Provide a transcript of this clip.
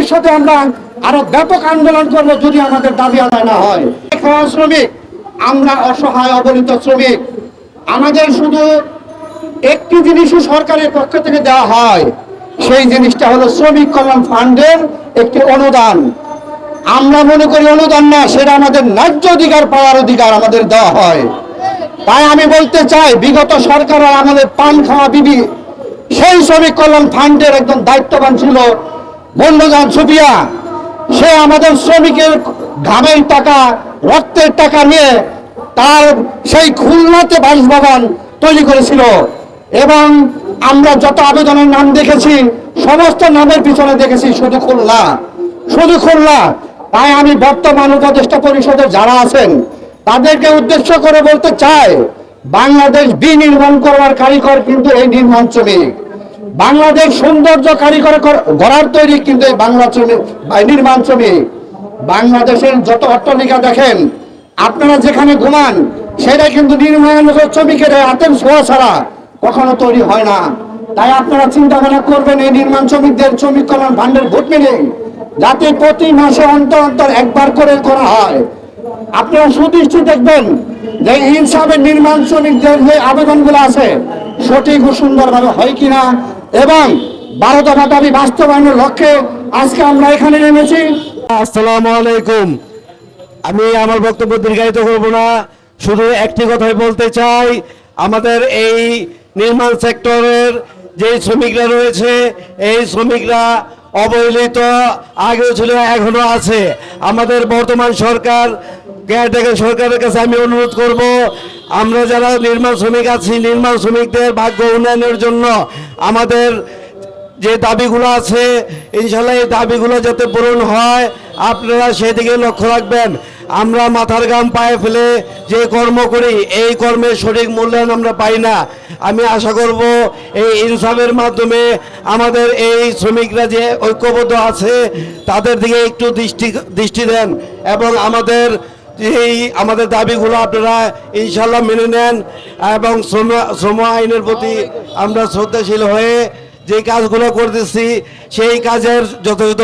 ভবিষ্যতে আমরা আরো ব্যাপক আন্দোলন করব যদি আমাদের দাবি আদায় না হয়। শ্রমিক আমরা অসহায় অবহেলিত শ্রমিক, আমাদের শুধু একটি জিনিসই সরকারের পক্ষ থেকে দেওয়া হয়, সেই জিনিসটা হলো শ্রমিক কল্যাণ ফান্ডের একটি অনুদান। আমরা মনে করি অনুদান না, সেটা আমাদের ন্যায্য অধিকার, পাওয়ার অধিকার আমাদের দেওয়া হয়। তাই আমি বলতে চাই, বিগত সরকার আমাদের পান খাওয়া বিবি সেই শ্রমিক কল্যাণ ফান্ডের একজন দায়িত্ববান ছিল বন্ধুজান সুফিয়া। সে আমাদের শ্রমিকের ঘামের টাকা, রক্তের টাকা নিয়ে তার সেই খুলনাতে বাসভবন তৈরি করেছিল এবং আমরা যত আবেদনের নাম দেখেছি সমস্ত নামের পিছনে দেখেছি শুধু খুলনা, শুধু খুলনা। তাই আমি বর্তমান উপদেষ্টা পরিষদের যারা আছেন তাদেরকে উদ্দেশ্য করে বলতে চাই, বাংলাদেশ বিনির্মাণ করবার কারিগর কিন্তু এই নির্মাণ শ্রমিক। বাংলাদেশ সৌন্দর্য কারিগর গড়ার তৈরি কিন্তু এই নির্মাণ শ্রমিক। বাংলাদেশের যত অট্টালিকা দেখেন, আপনারা যেখানে ঘুমান সেটা কিন্তু নির্মাণ শ্রমিকের হাতের ছোঁয়া ছাড়া কখনো তৈরি হয় না। তাই আপনারা চিন্তা ভাবনা করবেন এই নির্মাণ শ্রমিকদের শ্রমিক কল্যাণ ফান্ডের ভোট মিলিং যাতে প্রতি মাসে অন্তর অন্তর একবার করে করা হয়। আপনারা সুদৃষ্টি দেখবেন যে ইনসাফের নির্মাণ শ্রমিকদের যে আবেদনগুলো আছে সঠিক ও সুন্দরভাবে হয় কিনা এবং 12 দফা দাবি বাস্তবায়নের লক্ষ্যে আজকে আমরা এখানে নেমেছি। আসসালামু আলাইকুম। আমি আমার বক্তব্য দীর্ঘায়িত করব না, শুধু একটি কথাই বলতে চাই, আমাদের এই নির্মাণ সেক্টরের যে শ্রমিকরা রয়েছে এই শ্রমিকরা অবহেলিত, আগেও ছিল এখনো আছে। আমাদের বর্তমান সরকার, কেয়ারটেকার সরকারের কাছে আমি অনুরোধ করব, আমরা যারা নির্মাণ শ্রমিক আছি নির্মাণ শ্রমিকদের ভাগ্য উন্নয়নের জন্য আমাদের যে দাবিগুলো আছে ইনশাল্লাহ এই দাবিগুলো যাতে পূরণ হয় আপনারা সেদিকে লক্ষ্য রাখবেন। আমরা মাথার ঘাম পায়ে ফেলে যে কর্ম করি এই কর্মের সঠিক মূল্যায়ন আমরা পাই না। আমি আশা করব এই ইনসাফের মাধ্যমে আমাদের এই শ্রমিকরা যে ঐক্যবদ্ধ আছে তাদের দিকে একটু দৃষ্টি দেন এবং আমাদের দাবিগুলো আপনারা ইনশাল্লাহ মেনে নেন এবং শ্রম আইনের প্রতি আমরা শ্রদ্ধাশীল হয়ে যে কাজগুলো করতেছি সেই কাজের যথাযথ